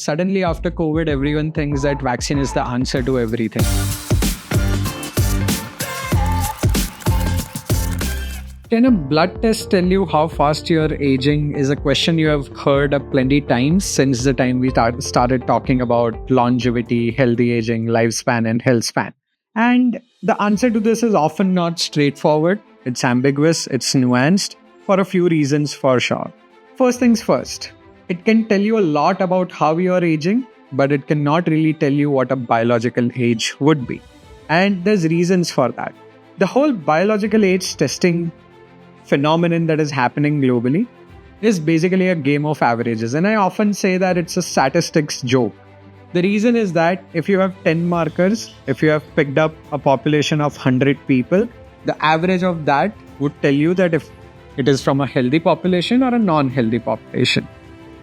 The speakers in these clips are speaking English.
suddenly after COVID, everyone thinks that vaccine is the answer to everything. Can a blood test tell you how fast you're aging is a question you have heard plenty times since the time we started talking about longevity, healthy aging, lifespan, and health span. And the answer to this is often not straightforward. It's ambiguous, it's nuanced for a few reasons for sure. First things first, it can tell you a lot about how you're aging, but it cannot really tell you what a biological age would be. And there's reasons for that. The whole biological age testing phenomenon that is happening globally is basically a game of averages. And I often say that it's a statistics joke. The reason is that if you have 10 markers, if you have picked up a population of 100 people, the average of that would tell you that if it is from a healthy population or a non-healthy population.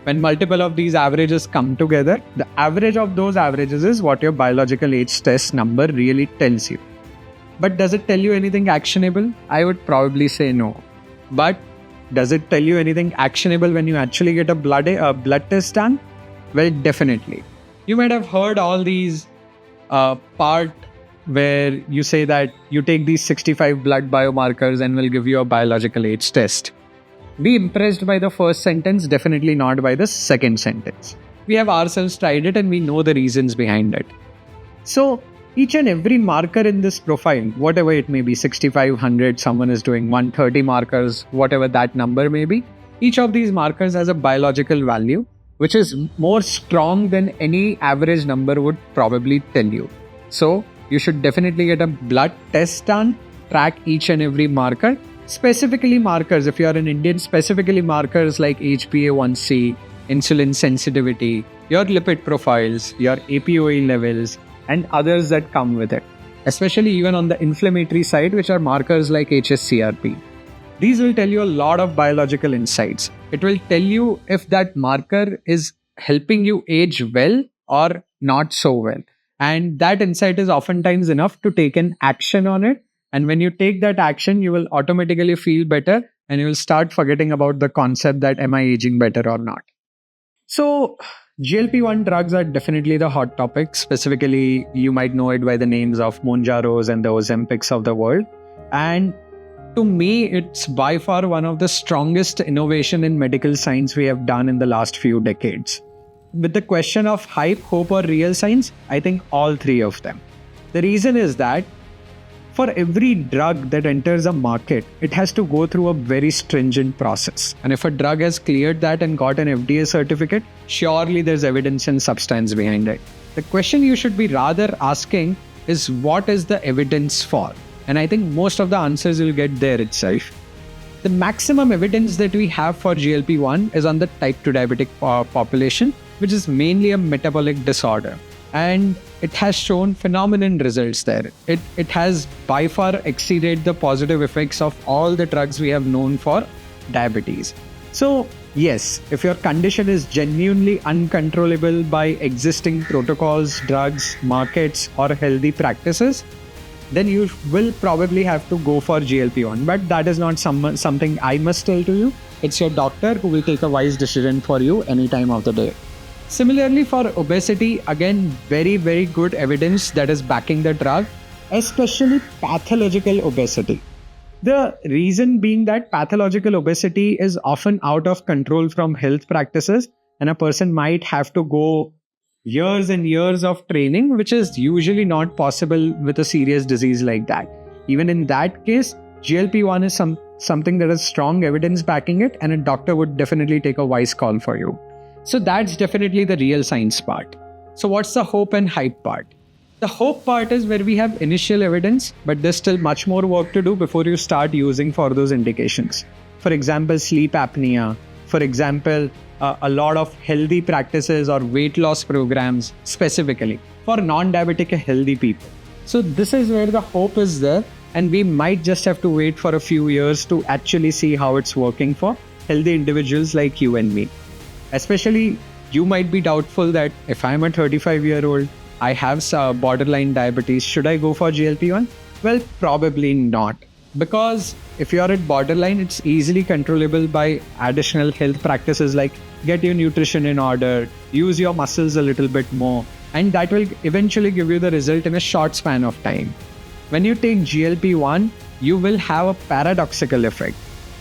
When multiple of these averages come together, the average of those averages is what your biological age test number really tells you. But does it tell you anything actionable? I would probably say no. But does it tell you anything actionable when you actually get a blood test done? Well, definitely. You might have heard all these part where you say that you take these 65 blood biomarkers and we'll give you a biological age test. Be impressed by the first sentence, definitely not by the second sentence. We have ourselves tried it and we know the reasons behind it. So, each and every marker in this profile, whatever it may be, 6500, someone is doing 130 markers, whatever that number may be, each of these markers has a biological value, which is more strong than any average number would probably tell you. So, you should definitely get a blood test done, track each and every marker, specifically markers, if you are an Indian, specifically markers like HbA1c, insulin sensitivity, your lipid profiles, your ApoE levels, and others that come with it, especially even on the inflammatory side, which are markers like hsCRP. These will tell you a lot of biological insights. It will tell you if that marker is helping you age well or not so well. And that insight is oftentimes enough to take an action on it. And when you take that action, you will automatically feel better and you will start forgetting about the concept that am I aging better or not. So, GLP-1 drugs are definitely the hot topic. Specifically, you might know it by the names of Mounjaros and the Ozempics of the world. And to me, it's by far one of the strongest innovation in medical science we have done in the last few decades. With the question of hype, hope, or real science, I think all three of them. The reason is that for every drug that enters a market, it has to go through a very stringent process. And if a drug has cleared that and got an FDA certificate, surely there's evidence and substance behind it. The question you should be rather asking is what is the evidence for? And I think most of the answers you'll get there itself. The maximum evidence that we have for GLP-1 is on the type 2 diabetic population, which is mainly a metabolic disorder. And it has shown phenomenal results there. It has by far exceeded the positive effects of all the drugs we have known for diabetes. So yes, if your condition is genuinely uncontrollable by existing protocols, drugs, markets, or healthy practices, then you will probably have to go for GLP-1. But that is not something I must tell to you. It's your doctor who will take a wise decision for you any time of the day. Similarly, for obesity, again, very, very good evidence that is backing the drug, especially pathological obesity. The reason being that pathological obesity is often out of control from health practices, and a person might have to go years and years of training, which is usually not possible with a serious disease like that. Even in that case, GLP-1 is something that has strong evidence backing it, and a doctor would definitely take a wise call for you. So that's definitely the real science part. So what's the hope and hype part? The hope part is where we have initial evidence, but there's still much more work to do before you start using for those indications. For example, sleep apnea. For example, a lot of healthy practices or weight loss programs specifically for non-diabetic healthy people. So this is where the hope is there, and we might just have to wait for a few years to actually see how it's working for healthy individuals like you and me. Especially, you might be doubtful that if I'm a 35-year-old, I have borderline diabetes, should I go for GLP-1? Well, probably not. Because if you're at borderline, it's easily controllable by additional health practices like get your nutrition in order, use your muscles a little bit more, and that will eventually give you the result in a short span of time. When you take GLP-1, you will have a paradoxical effect.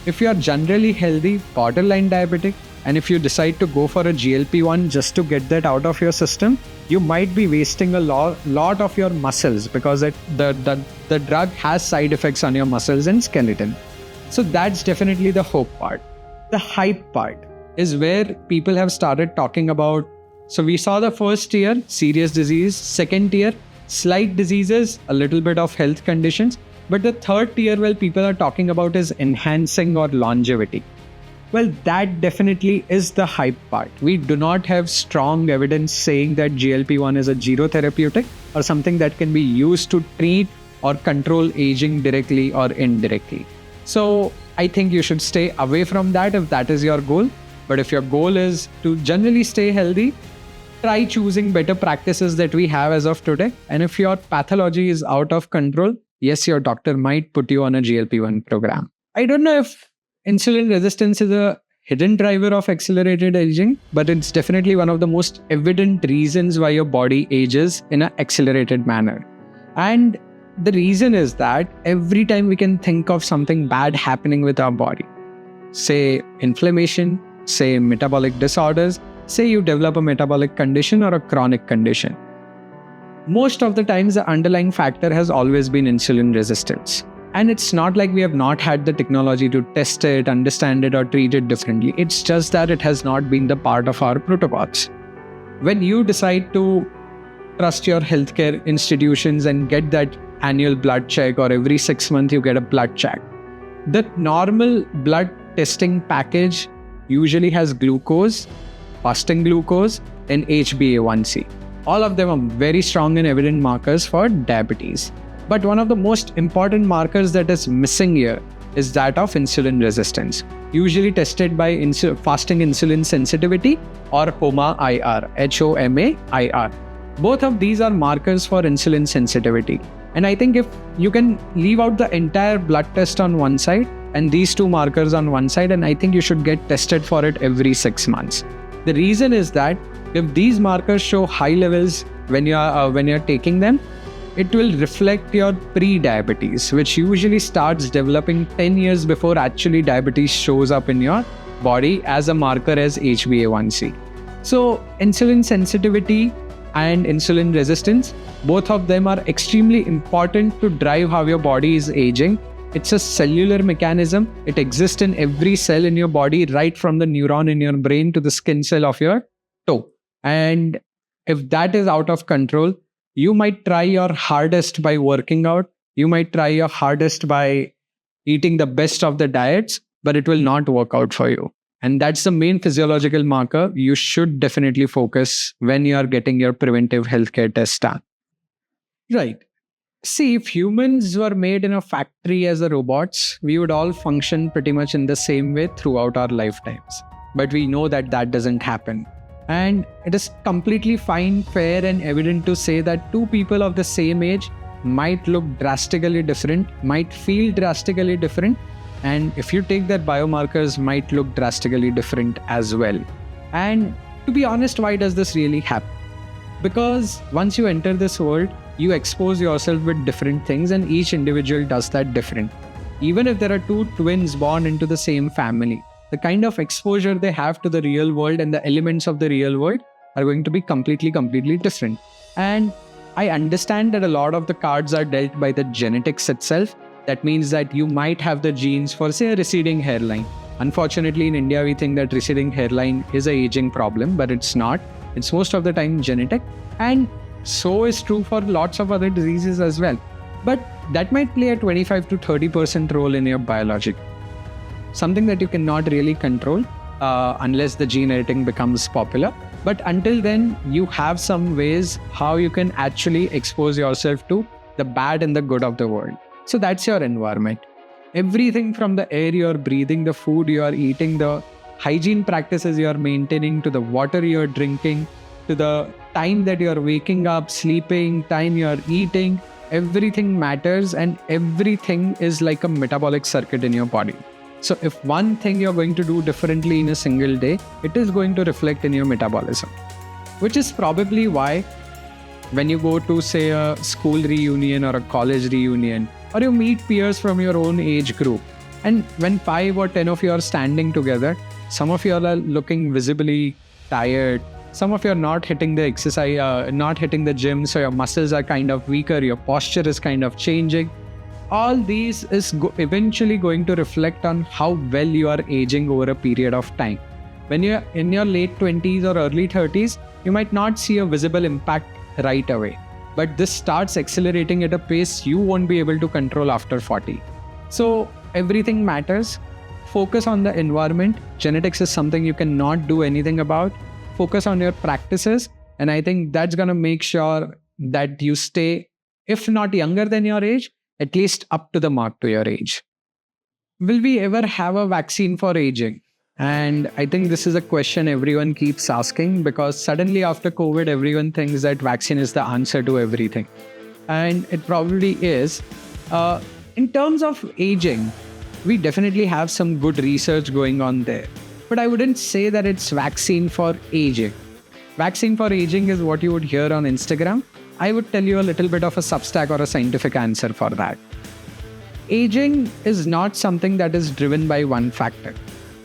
If you are generally healthy, borderline diabetic, and if you decide to go for a GLP-1 just to get that out of your system, you might be wasting a lot of your muscles, because the drug has side effects on your muscles and skeleton. So that's definitely the hope part. The hype part is where people have started talking about. So we saw the first tier, serious disease, second tier, slight diseases, a little bit of health conditions. But the third tier, well, people are talking about is enhancing or longevity. Well, that definitely is the hype part. We do not have strong evidence saying that GLP-1 is a zero therapeutic or something that can be used to treat or control aging directly or indirectly. So I think you should stay away from that if that is your goal. But if your goal is to generally stay healthy, try choosing better practices that we have as of today. And if your pathology is out of control, yes, your doctor might put you on a GLP-1 program. I don't know if insulin resistance is a hidden driver of accelerated aging, but it's definitely one of the most evident reasons why your body ages in an accelerated manner. And the reason is that every time we can think of something bad happening with our body, say inflammation, say metabolic disorders, say you develop a metabolic condition or a chronic condition, most of the times the underlying factor has always been insulin resistance. And it's not like we have not had the technology to test it, understand it, or treat it differently. It's just that it has not been the part of our protocols. When you decide to trust your healthcare institutions and get that annual blood check, or every 6 months you get a blood check, the normal blood testing package usually has glucose, fasting glucose, and HbA1c. All of them are very strong and evident markers for diabetes. But one of the most important markers that is missing here is that of insulin resistance, usually tested by fasting insulin sensitivity or Homa-IR, Homa-IR. Both of these are markers for insulin sensitivity. And I think if you can leave out the entire blood test on one side and these two markers on one side, and I think you should get tested for it every 6 months. The reason is that if these markers show high levels when you're taking them, it will reflect your pre-diabetes, which usually starts developing 10 years before actually diabetes shows up in your body as a marker as HbA1c. So insulin sensitivity and insulin resistance, both of them are extremely important to drive how your body is aging. It's a cellular mechanism. It exists in every cell in your body, right from the neuron in your brain to the skin cell of your toe. And if that is out of control, you might try your hardest by working out. You might try your hardest by eating the best of the diets, but it will not work out for you. And that's the main physiological marker you should definitely focus when you are getting your preventive healthcare test done. Right. See, if humans were made in a factory as the robots, we would all function pretty much in the same way throughout our lifetimes. But we know that that doesn't happen. And it is completely fine, fair, and evident to say that two people of the same age might look drastically different, might feel drastically different, and if you take their biomarkers, might look drastically different as well. And to be honest, why does this really happen? Because once you enter this world, you expose yourself with different things, and each individual does that different. Even if there are two twins born into the same family, the kind of exposure they have to the real world and the elements of the real world are going to be completely different. And I understand that a lot of the cards are dealt by the genetics itself. That means that you might have the genes for, say, a receding hairline. Unfortunately, in India, we think that receding hairline is an aging problem, but it's not. It's most of the time genetic. And so is true for lots of other diseases as well. But that might play a 25 to 30% role in your biology. Something that you cannot really control unless the gene editing becomes popular. But until then, you have some ways how you can actually expose yourself to the bad and the good of the world. So that's your environment. Everything from the air you're breathing, the food you're eating, the hygiene practices you're maintaining, to the water you're drinking, to the time that you're waking up, sleeping, time you're eating, everything matters, and everything is like a metabolic circuit in your body. So if one thing you're going to do differently in a single day, it is going to reflect in your metabolism, which is probably why when you go to, say, a school reunion or a college reunion, or you meet peers from your own age group, and when 5 or 10 of you are standing together, some of you are looking visibly tired, some of you are not hitting the exercise, not hitting the gym, so your muscles are kind of weaker, your posture is kind of changing. All these is eventually going to reflect on how well you are aging over a period of time. When you're in your late 20s or early 30s, you might not see a visible impact right away, but this starts accelerating at a pace you won't be able to control after 40. So everything matters. Focus on the environment. Genetics is something you cannot do anything about. Focus on your practices, and I think that's going to make sure that you stay, if not younger than your age, at least up to the mark to your age. Will we ever have a vaccine for aging? And I think this is a question everyone keeps asking, because suddenly after COVID, everyone thinks that vaccine is the answer to everything. And it probably is. In terms of aging, we definitely have some good research going on there. But I wouldn't say that it's vaccine for aging. Vaccine for aging is what you would hear on Instagram. I would tell you a little bit of a Substack or a scientific answer for that. Aging is not something that is driven by one factor.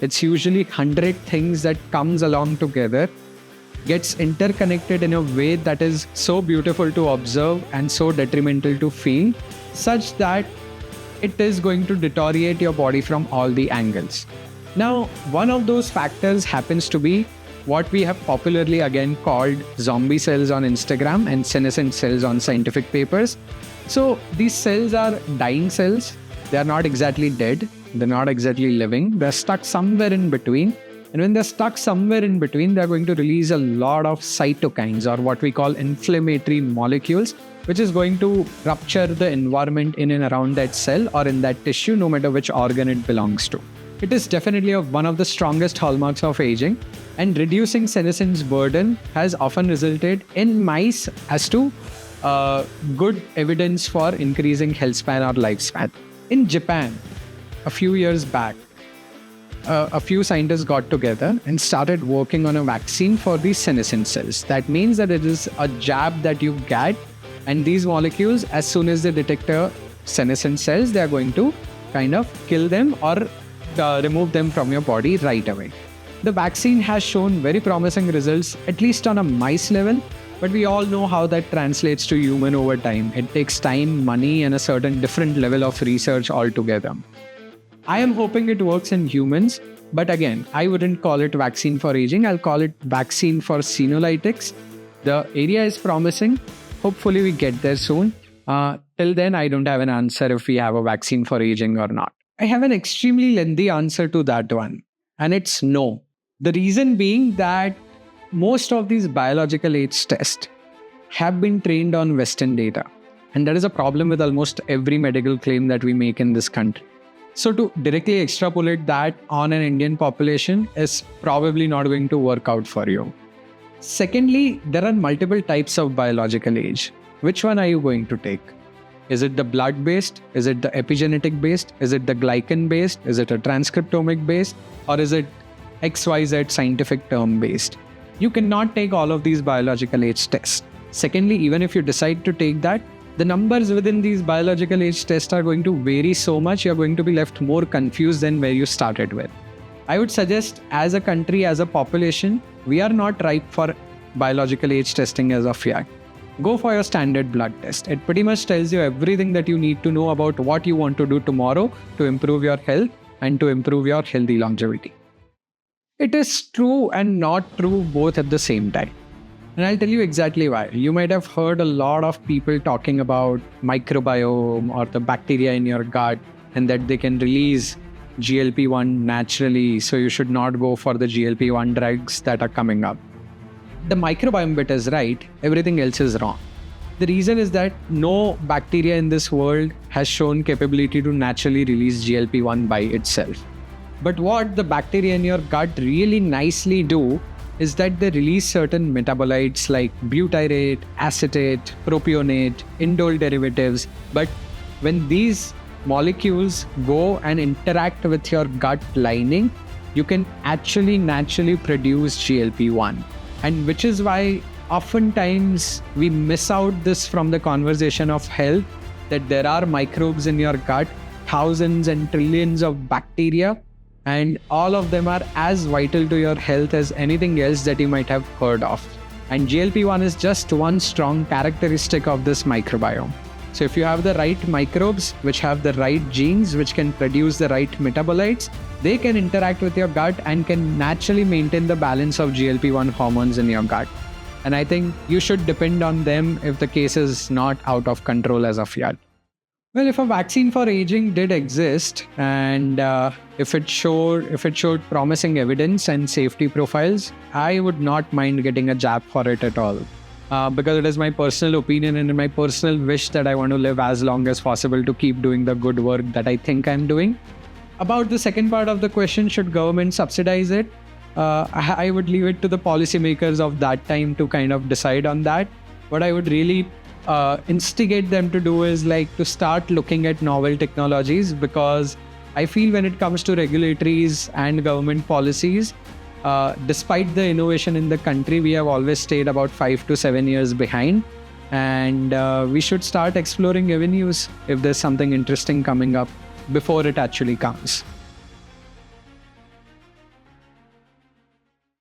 It's usually 100 things that comes along together, gets interconnected in a way that is so beautiful to observe and so detrimental to feel, such that it is going to deteriorate your body from all the angles. Now, one of those factors happens to be what we have popularly again called zombie cells on Instagram and senescent cells on scientific papers. So these cells are dying cells. They are not exactly dead. They're not exactly living. They're stuck somewhere in between. And when they're stuck somewhere in between, they're going to release a lot of cytokines, or what we call inflammatory molecules, which is going to rupture the environment in and around that cell or in that tissue, no matter which organ it belongs to. It is definitely one of the strongest hallmarks of aging, and reducing senescence burden has often resulted in mice as to good evidence for increasing health span or lifespan. In Japan, a few years back, a few scientists got together and started working on a vaccine for these senescent cells. That means that it is a jab that you get, and these molecules, as soon as they detect a senescent cells, they are going to kind of kill them or remove them from your body right away. The vaccine has shown very promising results, at least on a mice level, but we all know how that translates to human over time. It takes time, money, and a certain different level of research altogether. I am hoping it works in humans, but again, I wouldn't call it vaccine for aging. I'll call it vaccine for senolytics. The area is promising. Hopefully we get there soon. Till then, I don't have an answer if we have a vaccine for aging or not. I have an extremely lengthy answer to that one, and it's no. The reason being that most of these biological age tests have been trained on Western data, and that is a problem with almost every medical claim that we make in this country. So to directly extrapolate that on an Indian population is probably not going to work out for you. Secondly, there are multiple types of biological age. Which one are you going to take? Is it the blood-based? Is it the epigenetic-based? Is it the glycan-based? Is it a transcriptomic-based? Or is it XYZ scientific term-based? You cannot take all of these biological age tests. Secondly, even if you decide to take that, the numbers within these biological age tests are going to vary so much, you're going to be left more confused than where you started with. I would suggest, as a country, as a population, we are not ripe for biological age testing as of yet. Go for your standard blood test. It pretty much tells you everything that you need to know about what you want to do tomorrow to improve your health and to improve your healthy longevity. It is true and not true both at the same time. And I'll tell you exactly why. You might have heard a lot of people talking about microbiome or the bacteria in your gut, and that they can release GLP-1 naturally, so you should not go for the GLP-1 drugs that are coming up. The microbiome bit is right, everything else is wrong. The reason is that no bacteria in this world has shown capability to naturally release GLP-1 by itself. But what the bacteria in your gut really nicely do is that they release certain metabolites like butyrate, acetate, propionate, indole derivatives. But when these molecules go and interact with your gut lining, you can actually naturally produce GLP-1. And which is why oftentimes we miss out this from the conversation of health, that there are microbes in your gut, thousands and trillions of bacteria, and all of them are as vital to your health as anything else that you might have heard of. And GLP-1 is just one strong characteristic of this microbiome. So if you have the right microbes, which have the right genes, which can produce the right metabolites, they can interact with your gut and can naturally maintain the balance of GLP-1 hormones in your gut. And I think you should depend on them if the case is not out of control as of yet. Well, if a vaccine for aging did exist, and if it showed promising evidence and safety profiles, I would not mind getting a jab for it at all. Because it is my personal opinion and my personal wish that I want to live as long as possible to keep doing the good work that I think I'm doing. About the second part of the question, should government subsidize it? I would leave it to the policymakers of that time to kind of decide on that. What I would really instigate them to do is to start looking at novel technologies, because I feel when it comes to regulatories and government policies, despite the innovation in the country, we have always stayed about 5 to 7 years behind. And we should start exploring avenues if there's something interesting coming up before it actually comes.